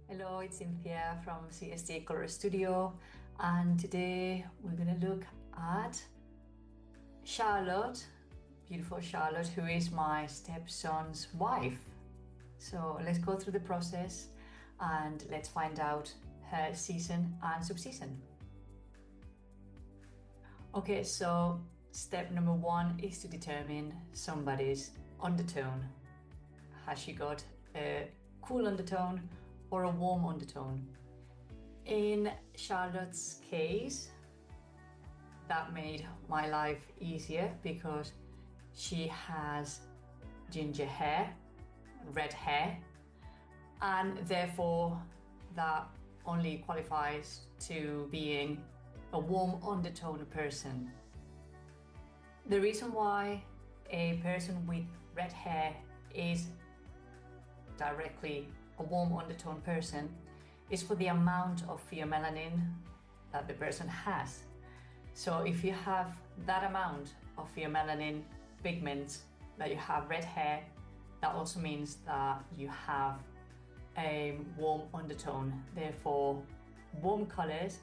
Hello, it's Cynthia from CST Color Studio, and today we're going to look at Charlotte, beautiful Charlotte, who is my stepson's wife. So let's go through the process and let's find out her season and subseason. Okay, so step number one is to determine somebody's undertone. Has she got a cool undertone or a warm undertone? In Charlotte's case, that made my life easier because she has ginger hair, red hair, and therefore that only qualifies to being a warm undertone person. The reason why a person with red hair is directly a warm undertone person is for the amount of pheomelanin that the person has. So if you have that amount of pheomelanin pigment, that you have red hair, that also means that you have a warm undertone. Therefore, warm colors,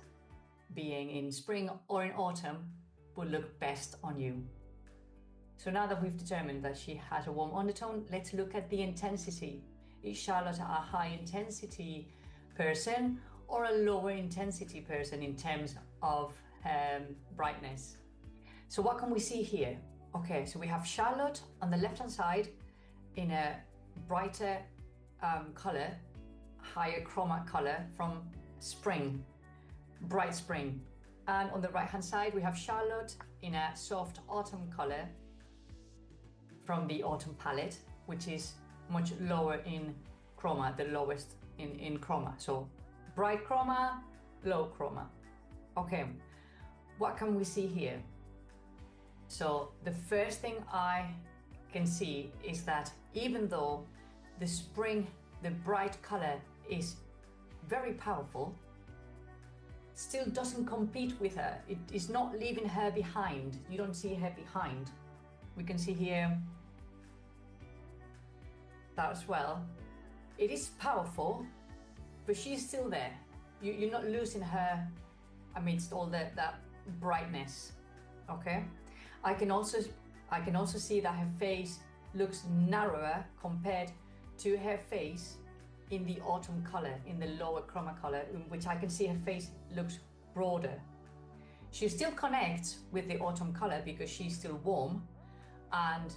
being in spring or in autumn, will look best on you. So now that we've determined that she has a warm undertone, let's look at the intensity. Is Charlotte a high intensity person or a lower intensity person in terms of brightness? So what can we see here? Okay, so we have Charlotte on the left hand side in a brighter color, higher chroma color from spring, bright spring. And on the right hand side, we have Charlotte in a soft autumn color from the autumn palette, which is much lower in chroma, the lowest in chroma. So bright chroma, low chroma. Okay, what can we see here? So the first thing I can see is that even though the spring, the bright color is very powerful, still doesn't compete with her. It is not leaving her behind. You don't see her behind. We can see here that as well. It is powerful, but she's still there. You're not losing her amidst all that brightness. Okay, I can also see that her face looks narrower compared to her face in the autumn color, in the lower chroma color, in which I can see her face looks broader. She still connects with the autumn color because she's still warm, and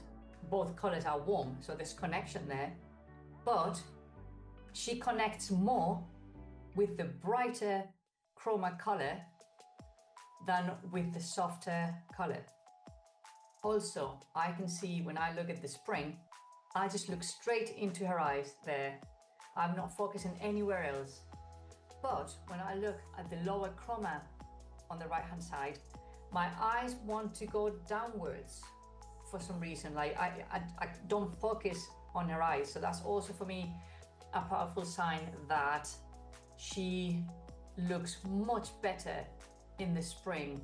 both colors are warm, so there's connection there, but she connects more with the brighter chroma color than with the softer color. Also, I can see when I look at the spring, I just look straight into her eyes there. I'm not focusing anywhere else. But when I look at the lower chroma on the right hand side, my eyes want to go downwards for some reason. Like I don't focus on her eyes. So that's also for me a powerful sign that she looks much better in the spring,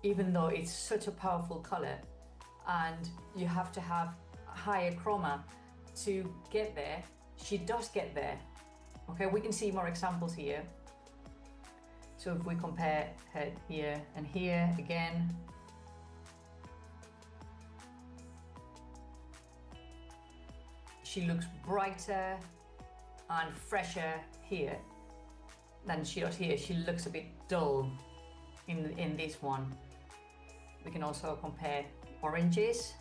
even though it's such a powerful color and you have to have a higher chroma to get there. She does get there. Okay, we can see more examples here. So if we compare her here and here again, she looks brighter and fresher here than she does here. She looks a bit dull in this one. We can also compare oranges.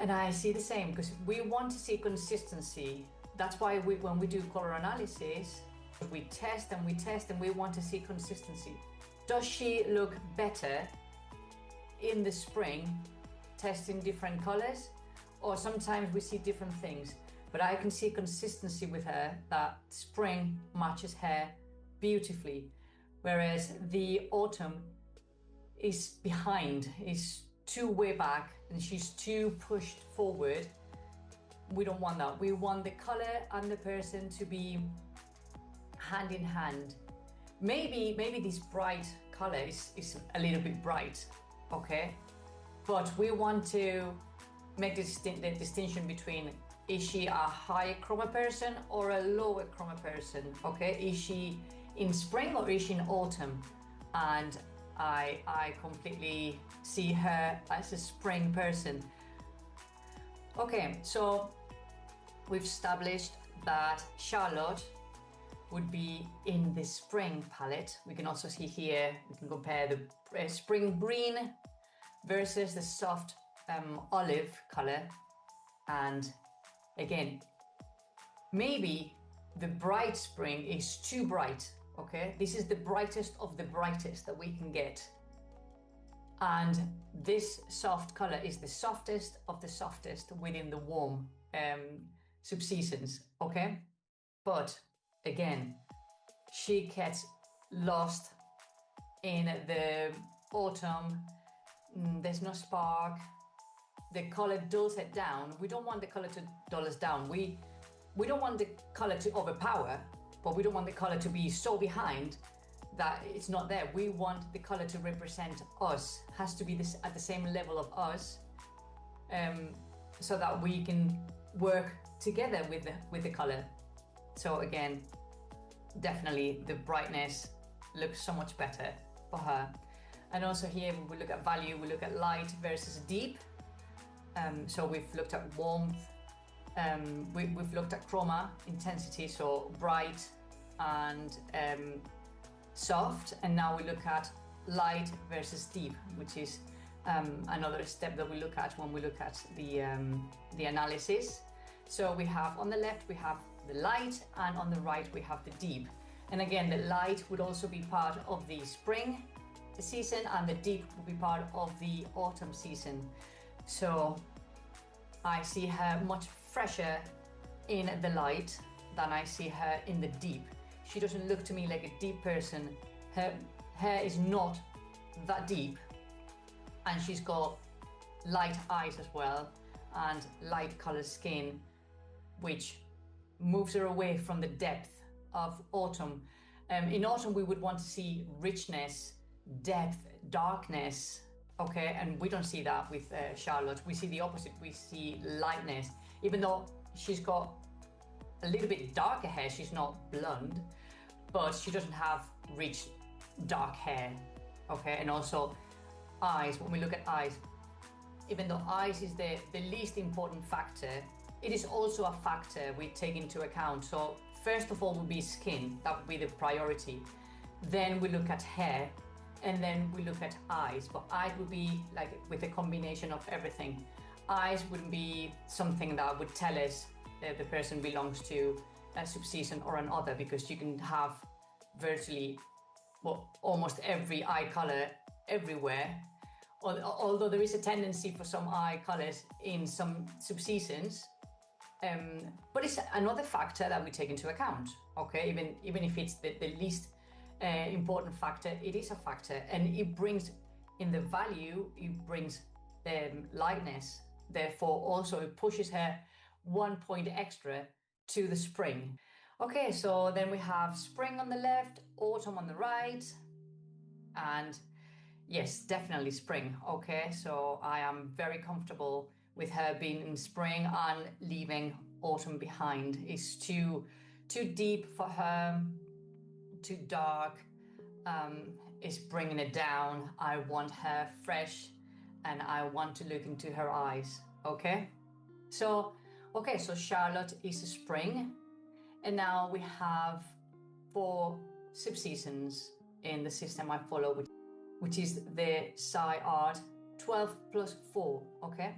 And I see the same because we want to see consistency. That's why when we do color analysis, we test and we test and we want to see consistency. Does she look better in the spring testing different colors? Or sometimes we see different things, but I can see consistency with her, that spring matches her beautifully, whereas the autumn is behind, is too way back, and she's too pushed forward. We don't want that. We want the color and the person to be hand in hand. Maybe this bright color is a little bit bright, okay? But we want to make the distinction between Is she a high chroma person or a lower chroma person? Okay, is she in spring or is she in autumn? And I completely see her as a spring person. Okay, so we've established that Charlotte would be in the spring palette. We can also see here, we can compare the spring green versus the soft olive color. And again, maybe the bright spring is too bright, okay? This is the brightest of the brightest that we can get. And this soft color is the softest of the softest within the warm subseasons, okay? But again, she gets lost in the autumn. There's no spark. The color dulls it down. We don't want the color to dull us down. We don't want the color to overpower, but we don't want the color to be so behind that it's not there. We want the color to represent us, has to be this at the same level of us, so that we can work together with the color. So again, definitely the brightness looks so much better for her. And also here we look at value, we look at light versus deep. So we've looked at warmth, we've looked at chroma, intensity, so bright and soft, and now we look at light versus deep, which is another step that we look at when we look at the analysis. So we have on the left we have the light, and on the right we have the deep. And again, the light would also be part of the spring season, and the deep would be part of the autumn season. So I see her much fresher in the light than I see her in the deep. She doesn't look to me like a deep person. Her hair is not that deep, and she's got light eyes as well and light colored skin, which moves her away from the depth of autumn. In autumn we would want to see richness, depth, darkness, okay, and we don't see that with Charlotte. We see the opposite. We see lightness. Even though she's got a little bit darker hair, she's not blonde, but she doesn't have rich dark hair, okay. And also eyes, when we look at eyes, even though eyes is the least important factor, it is also a factor we take into account. So first of all would be skin, that would be the priority. Then we look at hair, and then we look at eyes. But eyes would be like with a combination of everything. Eyes would be something that would tell us that the person belongs to a subseason or another, because you can have virtually, well, almost every eye color everywhere. Although there is a tendency for some eye colors in some subseasons, but it's another factor that we take into account, okay? Even if it's the least important factor, it is a factor, and it brings in the value, it brings lightness. Therefore also it pushes her 1 point extra to the spring. Okay, so then we have spring on the left, autumn on the right, and yes, definitely spring. Okay, so I am very comfortable with her being in spring and leaving autumn behind. It's too deep for her, too dark. It's bringing it down. I want her fresh, and I want to look into her eyes. Okay, so Charlotte is spring, and now we have 4 subseasons in the system I follow, which is the Psi Art 12 plus 4, okay?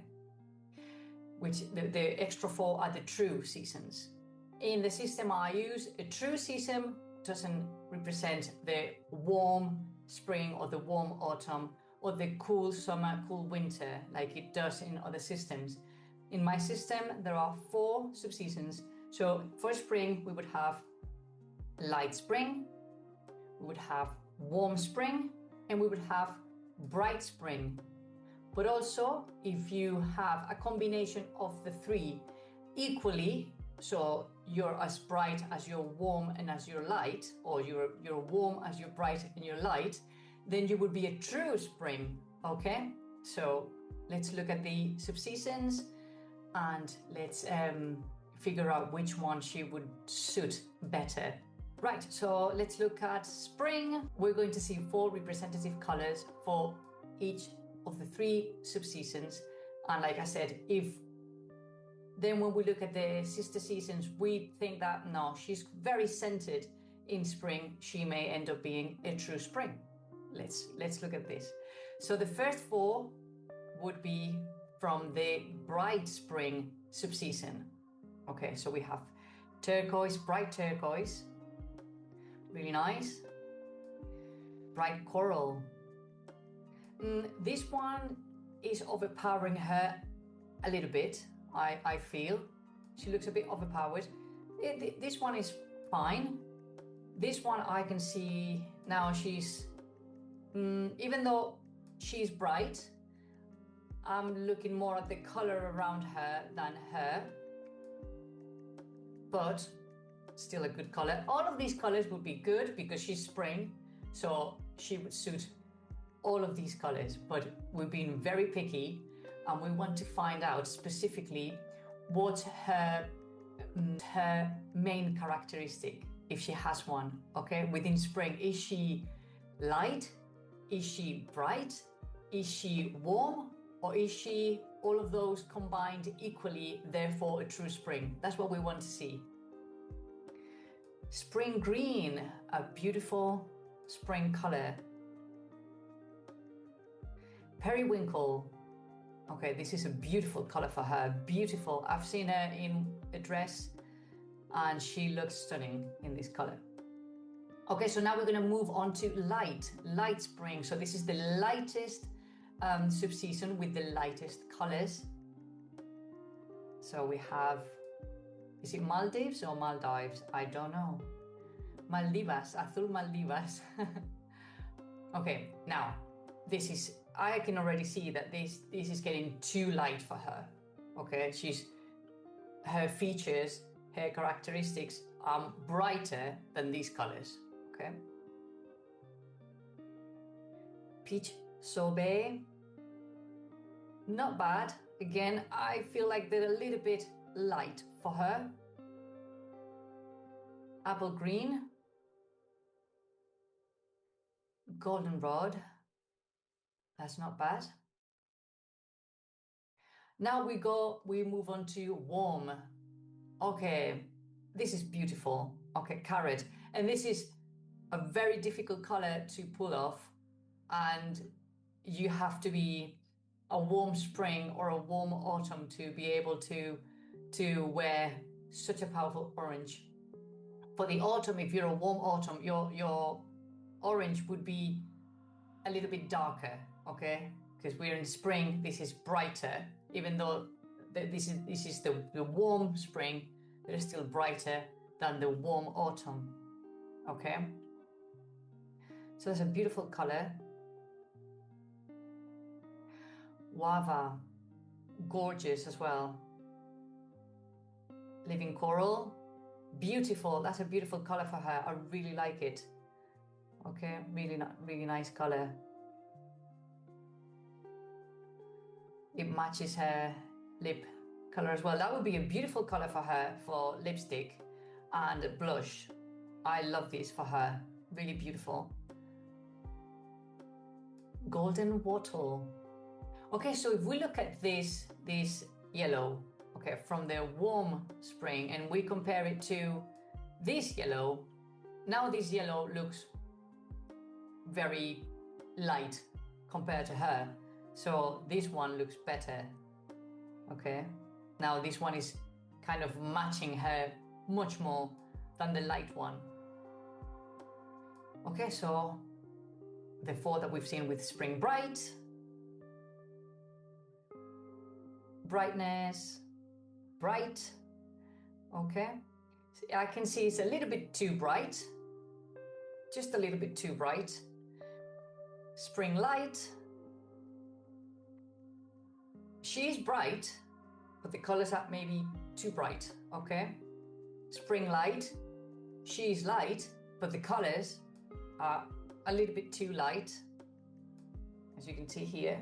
Which the extra 4 are the true seasons. In the system I use, a true season doesn't represent the warm spring or the warm autumn or the cool summer, cool winter like it does in other systems. In my system, there are 4 subseasons. So for spring, we would have light spring, we would have warm spring, and we would have bright spring. But also, if you have a combination of the 3 equally, so you're as bright as you're warm and as you're light, or you're warm as you're bright and you're light, then you would be a true spring, okay? So let's look at the subseasons. and let's figure out which one she would suit better. Right, so let's look at spring. We're going to see 4 representative colors for each of the 3 subseasons. And like I said, then when we look at the sister seasons, we think that no, she's very centered in spring, she may end up being a true spring. Let's look at this. So the first 4 would be from the bright spring subseason. Okay, so we have turquoise, bright turquoise, really nice. Bright coral. This one is overpowering her a little bit, I feel. She looks a bit overpowered. This one is fine. This one I can see now she's, even though she's bright, I'm looking more at the color around her than her, but still a good color. All of these colors would be good because she's spring, so she would suit all of these colors, but we've been very picky and we want to find out specifically what her main characteristic, if she has one, okay, within spring. Is she light? Is she bright? Is she warm? Or is she all of those combined equally, therefore a true spring? That's what we want to see. Spring green, a beautiful spring color. Periwinkle. Okay, this is a beautiful color for her. Beautiful. I've seen her in a dress and she looks stunning in this color. Okay, so now we're going to move on to light spring. So this is the lightest subseason with the lightest colors. So we have, is it Maldives or Maldives? I don't know. Maldivas, Azul Maldivas. Okay, now this is, I can already see that this is getting too light for her. Okay, her features, her characteristics are brighter than these colors. Okay. Peach sorbet, not bad. Again, I feel like they're a little bit light for her. Apple green, goldenrod, that's not bad. Now we move on to warm. Okay, this is beautiful. Okay, carrot. And this is a very difficult color to pull off. And you have to be a warm spring or a warm autumn to be able to wear such a powerful orange. For the autumn, if you're a warm autumn, your orange would be a little bit darker, okay? Because we're in spring, this is brighter. Even though this is the warm spring, they're still brighter than the warm autumn, okay? So that's a beautiful color. Guava, gorgeous as well. Living coral, beautiful. That's a beautiful color for her. I really like it. Okay, really nice color. It matches her lip color as well. That would be a beautiful color for her for lipstick and blush. I love this for her. Really beautiful. Golden wattle. Okay, so if we look at this yellow, okay, from the warm spring, and we compare it to this yellow, now this yellow looks very light compared to her. So this one looks better, okay? Now this one is kind of matching her much more than the light one. Okay, so the 4 that we've seen with spring bright, brightness, bright, okay? I can see it's a little bit too bright, just a little bit too bright. Spring light, she's bright, but the colors are maybe too bright, okay? Spring light, she's light, but the colors are a little bit too light, as you can see here.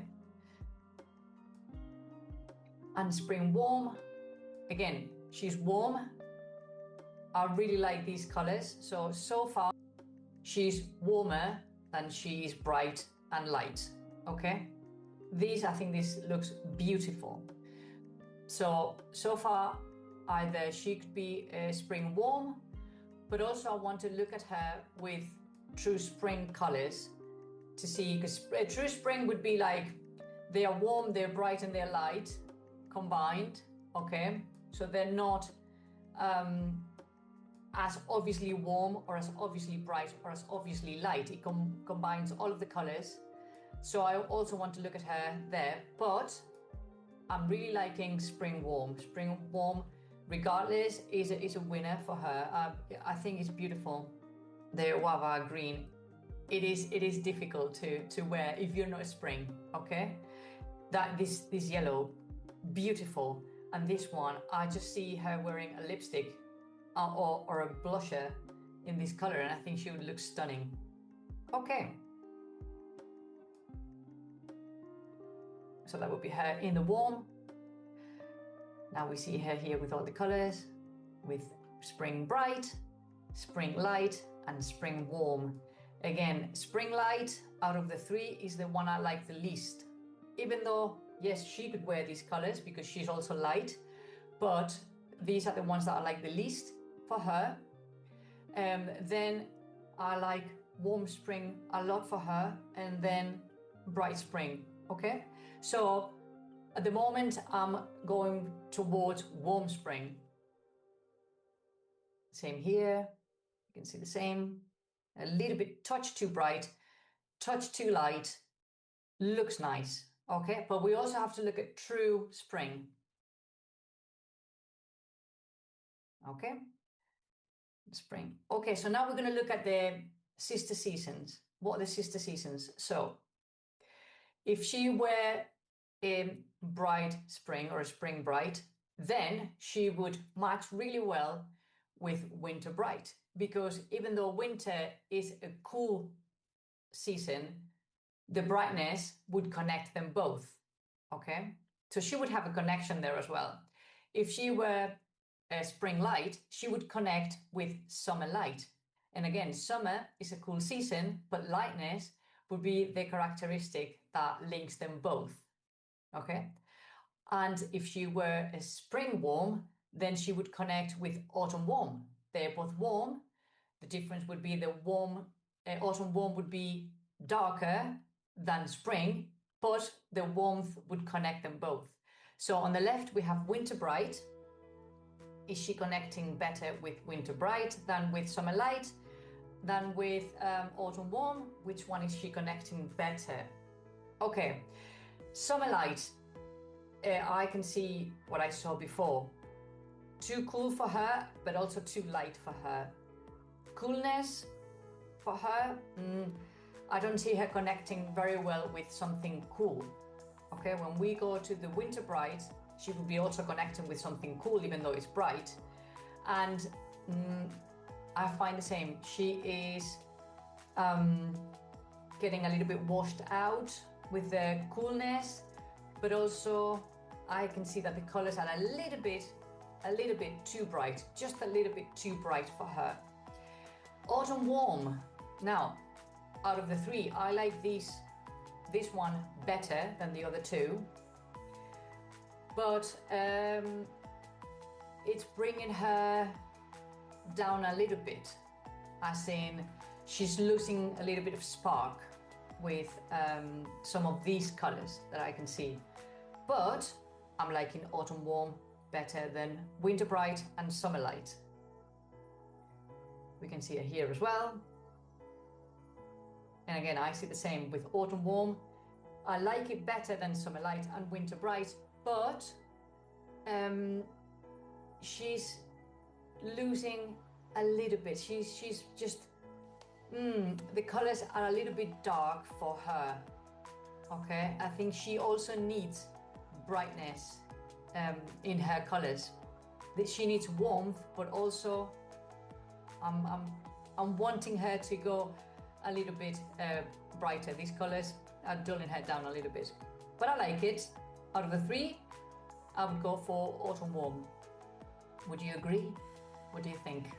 and spring warm. Again, she's warm. I really like these colors. So far, she's warmer than she is bright and light, okay? I think this looks beautiful. So far, either she could be spring warm, but also I want to look at her with true spring colors to see, because true spring would be like, they are warm, they're bright, and they're light combined, okay? So they're not as obviously warm or as obviously bright or as obviously light. It combines all of the colors. So I also want to look at her there, but I'm really liking spring warm. Spring warm, regardless, is a winner for her. I think it's beautiful. The guava green. It is difficult to wear if you're not a spring, okay? This yellow, beautiful. And this one, I just see her wearing a lipstick or a blusher in this color, and I think she would look stunning. Okay. So that would be her in the warm. Now we see her here with all the colors, with spring bright, spring light, and spring warm. Again, spring light out of the three is the one I like the least. Even though, yes, she could wear these colors because she's also light, but these are the ones that I like the least for her. Then I like warm spring a lot for her, and then bright spring, okay? So at the moment, I'm going towards warm spring. Same here, you can see the same. A little bit, touch too bright, touch too light, looks nice, okay? But we also have to look at true spring. Okay, spring. Okay, so now we're going to look at the sister seasons. What are the sister seasons? So if she were a bright spring or a spring bright, then she would match really well with winter bright, because even though winter is a cool season, the brightness would connect them both, okay? So she would have a connection there as well. If she were a spring light, she would connect with summer light. And again, summer is a cool season, but lightness would be the characteristic that links them both, okay? And if she were a spring warm, then she would connect with autumn warm. They're both warm. The difference would be the warm, autumn warm would be darker than spring, but the warmth would connect them both. So on the left, we have winter bright. Is she connecting better with winter bright than with summer light, than with autumn warm? Which one is she connecting better? Okay, summer light. I can see what I saw before. Too cool for her, but also too light for her. Coolness for her, I don't see her connecting very well with something cool. Okay, when we go to the winter bright, she would be also connecting with something cool, even though it's bright. And I find the same. She is getting a little bit washed out with the coolness, but also I can see that the colors are a little bit too bright, just a little bit too bright for her. Autumn warm. Now, out of the three, I like this one better than the other two, but it's bringing her down a little bit, as in she's losing a little bit of spark with some of these colors that I can see. But I'm liking autumn warm better than winter bright and summer light. We can see it here as well. And again, I see the same with autumn warm. I like it better than summer light and winter bright, but she's losing a little bit. She's just, the colors are a little bit dark for her. Okay, I think she also needs brightness in her colors. That she needs warmth, but also I'm wanting her to go a little bit brighter. These colors are dulling her down a little bit, but I like it. Out of the three, I would go for autumn warm. Would you agree? What do you think?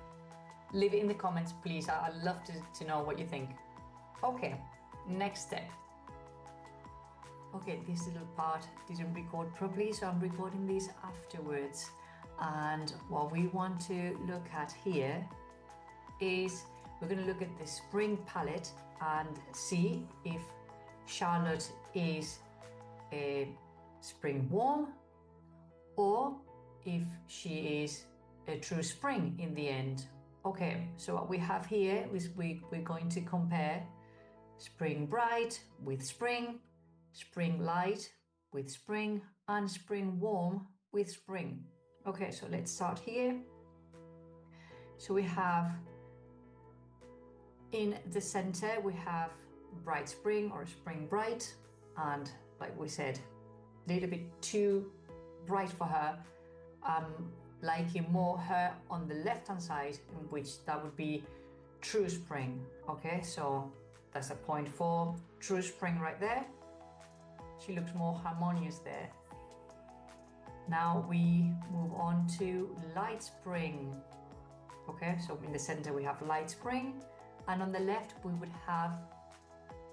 Leave it in the comments, please. I'd love to know what you think. Okay, next step. Okay, this little part didn't record properly, so I'm recording this afterwards. And what we want to look at here is we're going to look at the spring palette and see if Charlotte is a spring warm or if she is a true spring in the end. Okay, so what we have here is we're going to compare spring bright with spring, spring light with spring, and spring warm with spring. Okay, so let's start here. So we have in the center, we have bright spring or spring bright, and like we said, a little bit too bright for her. Liking more her on the left hand side, in which that would be true spring. Okay, so that's a point for true spring right there. She looks more harmonious there. Now we move on to light spring. Okay, so in the center we have light spring, and on the left we would have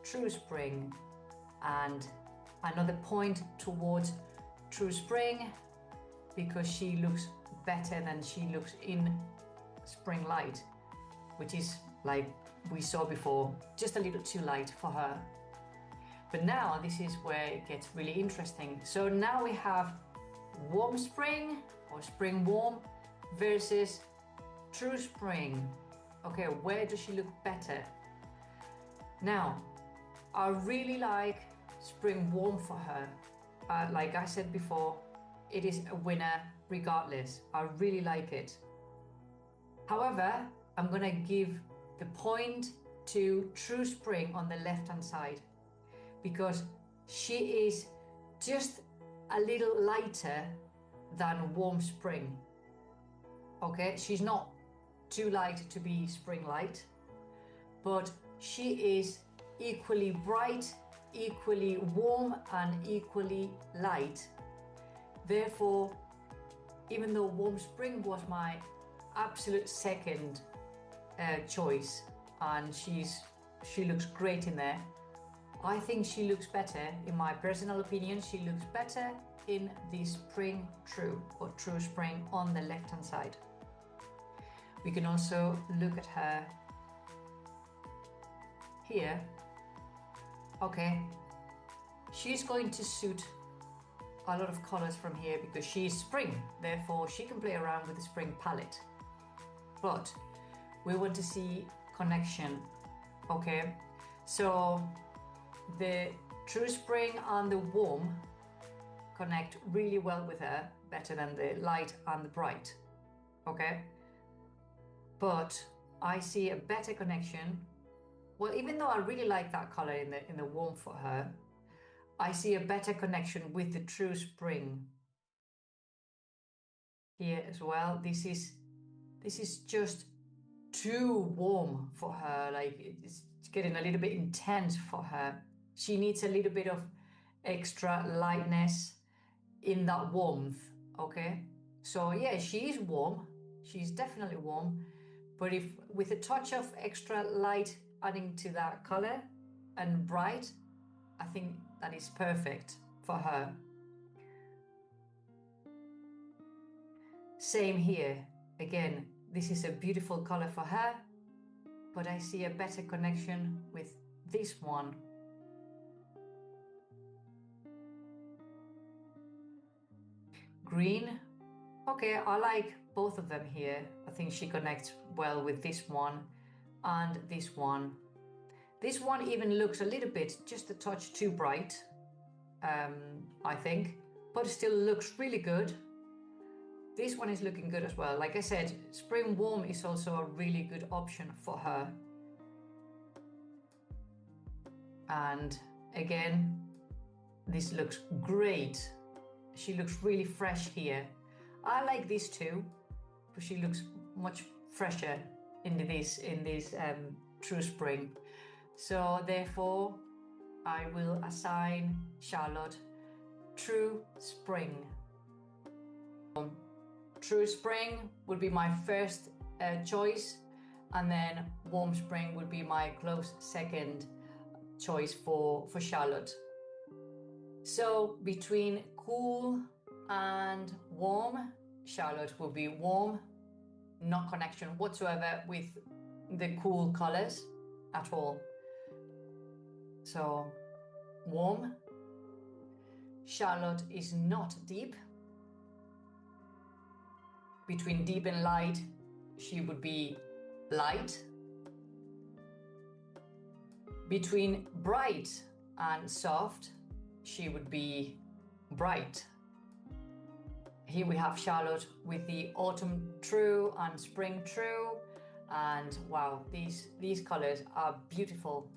true spring, and another point towards true spring because she looks better than she looks in spring light, which is, like we saw before, just a little too light for her. But now this is where it gets really interesting. So now we have warm spring or spring warm versus true spring. Okay, where does she look better? Now, I really like spring warm for her. Like I said before, it is a winner regardless. I really like it. However, I'm gonna give the point to true spring on the left hand side because she is just a little lighter than warm spring. Okay, she's not too light to be spring light, but she is equally bright, equally warm, and equally light. Therefore, even though warm spring was my absolute second choice, and she looks great in there, I think she looks better, in my personal opinion, she looks better in the spring true or true spring on the left hand side. We can also look at her here. Okay, she's going to suit a lot of colors from here because she is spring, therefore she can play around with the spring palette. But we want to see connection. Okay, so the true spring and the warm connect really well with her, better than the light and the bright. Okay, but I see a better connection. Well, even though I really like that color in the warm for her, I see a better connection with the true spring here as well. This is just too warm for her. Like it's getting a little bit intense for her. She needs a little bit of extra lightness in that warmth. Okay, so yeah, she is warm. She's definitely warm, but if with a touch of extra light adding to that color and bright, I think that is perfect for her. Same here. Again, this is a beautiful color for her, but I see a better connection with this one. Green. Okay, I like both of them here. I think she connects well with this one and this one. This one even looks a little bit, just a touch too bright, I think, but it still looks really good. This one is looking good as well. Like I said, spring warm is also a really good option for her. And again, this looks great. She looks really fresh here. I like this too, but she looks much fresher in this true spring. So therefore, I will assign Charlotte true spring. True spring would be my first choice, and then warm spring would be my close second choice for Charlotte. So between cool and warm, Charlotte will be warm, no connection whatsoever with the cool colors at all. So warm. Charlotte is not deep. Between deep and light, she would be light. Between bright and soft, she would be bright. Here we have Charlotte with the autumn true and spring true, and wow, these colors are beautiful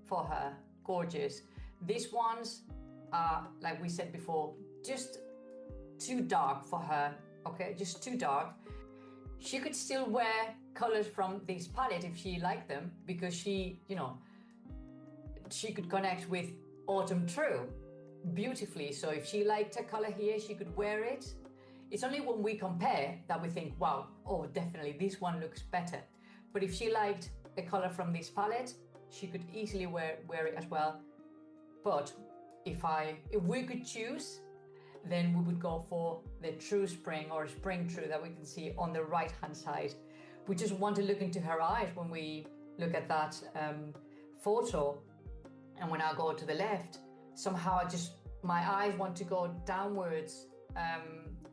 for her, gorgeous. These ones are, like we said before, just too dark for her, okay, just too dark. She could still wear colors from this palette if she liked them, because she, you know, she could connect with autumn true beautifully. So if she liked a color here, she could wear it. It's only when we compare that we think, wow, oh, definitely this one looks better. But if she liked a color from this palette, she could easily wear it as well. But if we could choose, then we would go for the true spring or spring true that we can see on the right hand side. We just want to look into her eyes when we look at that photo. And when I go to the left, somehow my eyes want to go downwards.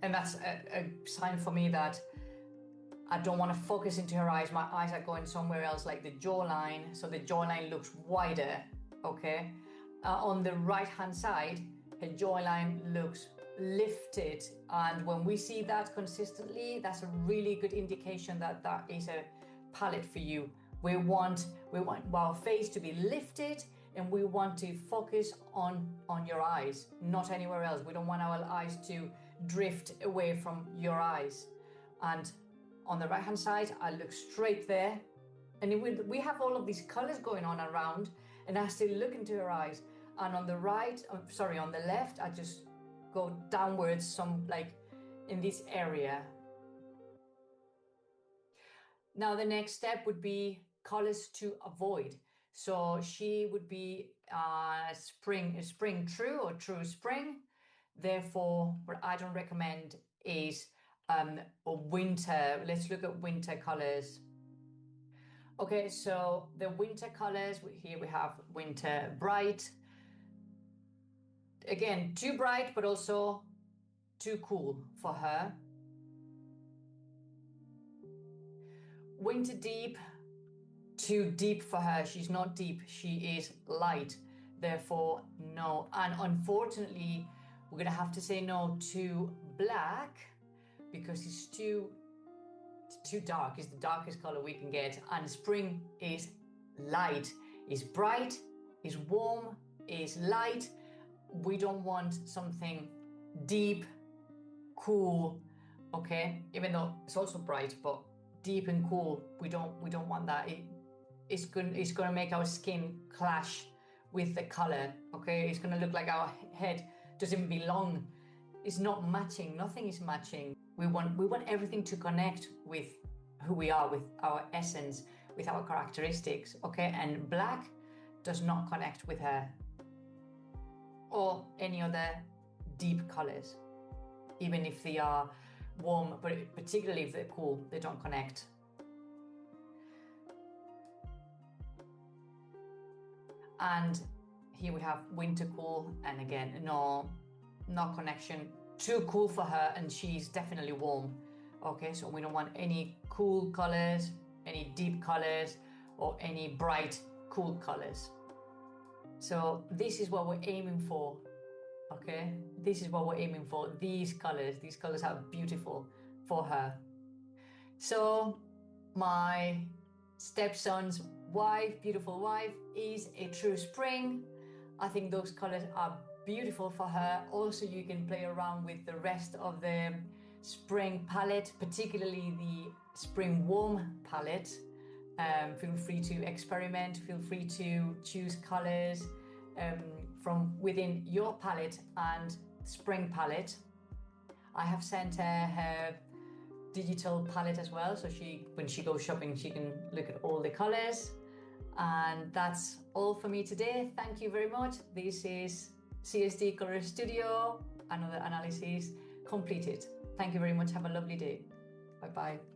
And that's a sign for me that I don't want to focus into her eyes. My eyes are going somewhere else, like the jawline. So the jawline looks wider, okay? On the right-hand side, her jawline looks lifted. And when we see that consistently, that's a really good indication that that is a palette for you. We want our face to be lifted, and we want to focus on your eyes, not anywhere else. We don't want our eyes to drift away from your eyes. And on the right hand side, I look straight there, and we have all of these colors going on around, and I still look into her eyes. And on the on the left, I just go downwards, some like in this area. Now the next step would be colors to avoid. So she would be spring true or true spring. Therefore, what I don't recommend is winter. Let's look at winter colors. Okay, so the winter colors, here we have winter bright. Again, too bright, but also too cool for her. Winter deep, too deep for her. She's not deep, she is light. Therefore, no. And unfortunately, we're gonna have to say no to black, because it's too dark. It's the darkest color we can get. And spring is light, is bright, is warm, is light. We don't want something deep, cool, okay? Even though it's also bright, but deep and cool, we don't want that. It's gonna make our skin clash with the color, okay? It's gonna look like our head doesn't belong. It's not matching. Nothing is matching. We want everything to connect with who we are, with our essence, with our characteristics, okay? And black does not connect with her or any other deep colors, even if they are warm, but particularly if they're cool, they don't connect. And here we have winter cool, and again, no connection. Too cool for her, and she's definitely warm. Okay, so we don't want any cool colors, any deep colors, or any bright cool colors. So this is what we're aiming for. Okay, this is what we're aiming for. These colors are beautiful for her. So my stepson's wife, beautiful wife, is a true spring. I think those colors are beautiful for her. Also, you can play around with the rest of the spring palette, particularly the spring warm palette. Feel free to experiment, feel free to choose colors from within your palette and spring palette. I have sent her her digital palette as well, so when she goes shopping, she can look at all the colors. And that's all for me today. Thank you very much. This is CSD Color Studio, another analysis completed. Thank you very much. Have a lovely day. Bye-bye.